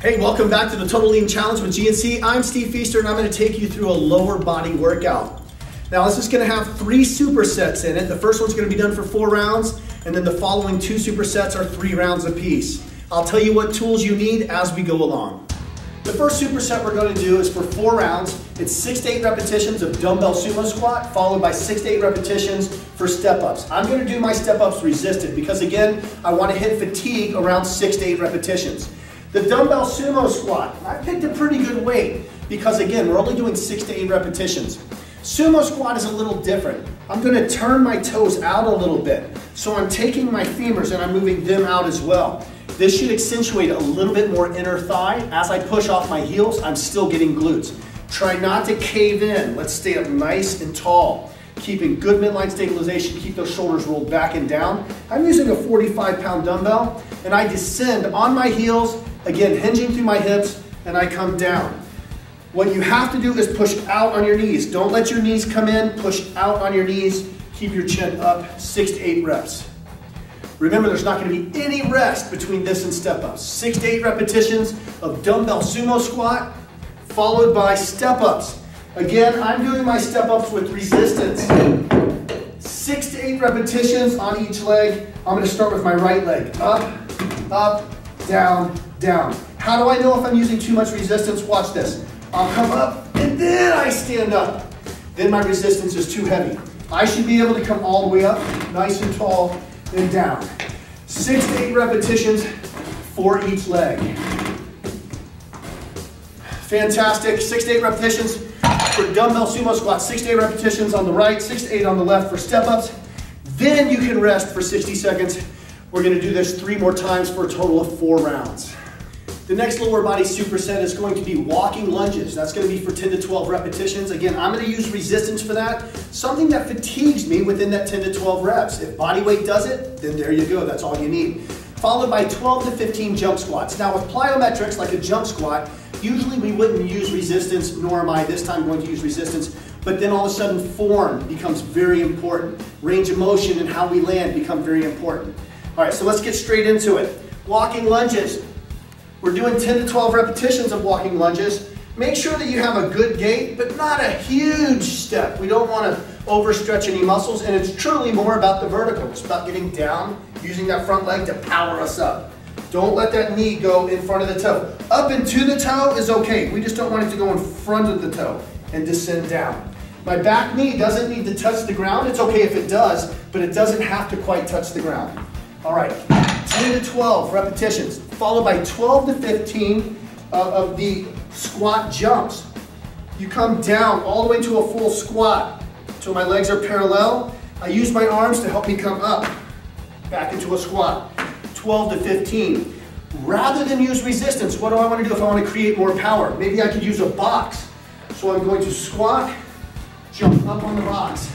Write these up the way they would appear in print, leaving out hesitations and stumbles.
Hey, welcome back to the Total Lean Challenge with GNC. I'm Steve Pfiester and I'm going to take you through a lower body workout. Now this is going to have 3 supersets in it. The first one's going to be done for 4 rounds and then the following 2 supersets are 3 rounds apiece. I'll tell you what tools you need as we go along. The first superset we're going to do is for 4 rounds. It's 6 to 8 repetitions of dumbbell sumo squat followed by 6 to 8 repetitions for step-ups. I'm going to do my step-ups resisted because again, I want to hit fatigue around 6 to 8 repetitions. The dumbbell sumo squat, I picked a pretty good weight because again, we're only doing 6 to 8 repetitions. Sumo squat is a little different. I'm going to turn my toes out a little bit. So I'm taking my femurs and I'm moving them out as well. This should accentuate a little bit more inner thigh. As I push off my heels, I'm still getting glutes. Try not to cave in. Let's stay up nice and tall. Keeping good midline stabilization, keep those shoulders rolled back and down. I'm using a 45-pound dumbbell and I descend on my heels, again, hinging through my hips, and I come down. What you have to do is push out on your knees. Don't let your knees come in, push out on your knees. Keep your chin up, 6 to 8 reps. Remember, there's not going to be any rest between this and step-ups. 6 to 8 repetitions of dumbbell sumo squat, followed by step-ups. Again, I'm doing my step-ups with resistance. 6 to 8 repetitions on each leg. I'm going to start with my right leg. Up, down, down. How do I know if I'm using too much resistance? Watch this. I'll come up and then I stand up. Then my resistance is too heavy. I should be able to come all the way up, nice and tall, and down. 6 to 8 repetitions for each leg. Fantastic. 6 to 8 repetitions for dumbbell sumo squat. 6 to 8 repetitions on the right, 6 to 8 on the left for step-ups. Then you can rest for 60 seconds. We're going to do this 3 more times for a total of 4 rounds. The next lower body superset is going to be walking lunges. That's going to be for 10 to 12 repetitions. Again, I'm going to use resistance for that. Something that fatigues me within that 10 to 12 reps. If body weight does it, then there you go. That's all you need. Followed by 12 to 15 jump squats. Now with plyometrics, like a jump squat, usually we wouldn't use resistance, nor am I this time going to use resistance. But then all of a sudden form becomes very important. Range of motion and how we land become very important. All right, so let's get straight into it. Walking lunges. We're doing 10 to 12 repetitions of walking lunges. Make sure that you have a good gait, but not a huge step. We don't want to overstretch any muscles, and it's truly more about the vertical. It's about getting down, using that front leg to power us up. Don't let that knee go in front of the toe. Up and to the toe is okay. We just don't want it to go in front of the toe and descend down. My back knee doesn't need to touch the ground. It's okay if it does, but it doesn't have to quite touch the ground. All right, 10 to 12 repetitions, followed by 12 to 15 of the squat jumps. You come down all the way to a full squat until my legs are parallel. I use my arms to help me come up, back into a squat. 12 to 15. Rather than use resistance, what do I want to do if I want to create more power? Maybe I could use a box. So I'm going to squat, jump up on the box,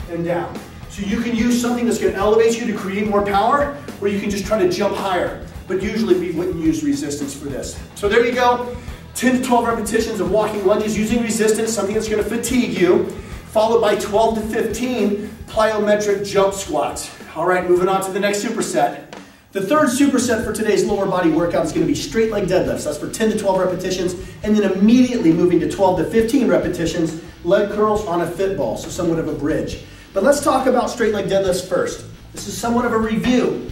and down. So you can use something that's going to elevate you to create more power, or you can just try to jump higher. But usually we wouldn't use resistance for this. So there you go, 10 to 12 repetitions of walking lunges using resistance, something that's going to fatigue you, followed by 12 to 15 plyometric jump squats. All right, moving on to the next superset. The third superset for today's lower body workout is going to be straight leg deadlifts. That's for 10 to 12 repetitions, and then immediately moving to 12 to 15 repetitions, leg curls on a fit ball, so somewhat of a bridge. But let's talk about straight leg deadlifts first. This is somewhat of a review.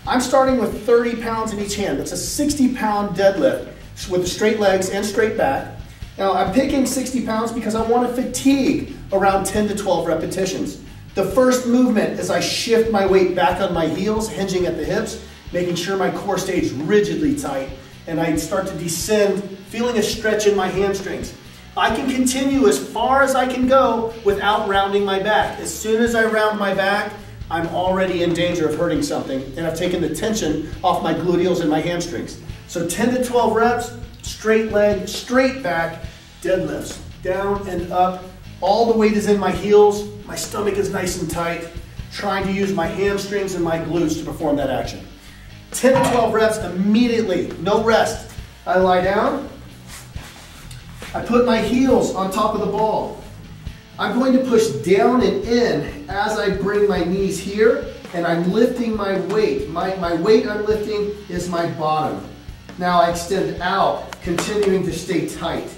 I'm starting with 30 pounds in each hand. That's a 60-pound deadlift with the straight legs and straight back. Now I'm picking 60 pounds because I want to fatigue around 10 to 12 repetitions. The first movement is I shift my weight back on my heels, hinging at the hips, making sure my core stays rigidly tight, and I start to descend, feeling a stretch in my hamstrings. I can continue as far as I can go without rounding my back. As soon as I round my back, I'm already in danger of hurting something, and I've taken the tension off my gluteals and my hamstrings. So 10 to 12 reps, straight leg, straight back, deadlifts, down and up. All the weight is in my heels, my stomach is nice and tight, trying to use my hamstrings and my glutes to perform that action. 10 to 12 reps immediately, no rest. I lie down. I put my heels on top of the ball. I'm going to push down and in as I bring my knees here, and I'm lifting my weight. My weight I'm lifting is my bottom. Now I extend out, continuing to stay tight,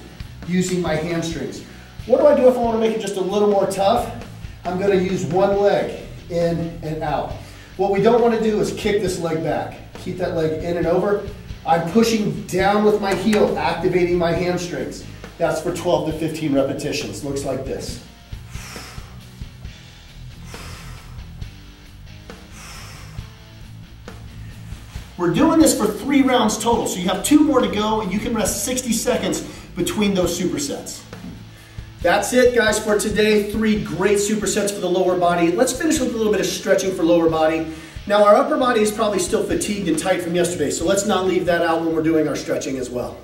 using my hamstrings. What do I do if I want to make it just a little more tough? I'm going to use one leg in and out. What we don't want to do is kick this leg back. Keep that leg in and over. I'm pushing down with my heel, activating my hamstrings. That's for 12 to 15 repetitions. Looks like this. We're doing this for 3 rounds total, so you have 2 more to go, and you can rest 60 seconds between those supersets. That's it, guys, for today. 3 great supersets for the lower body. Let's finish with a little bit of stretching for lower body. Now, our upper body is probably still fatigued and tight from yesterday, so let's not leave that out when we're doing our stretching as well.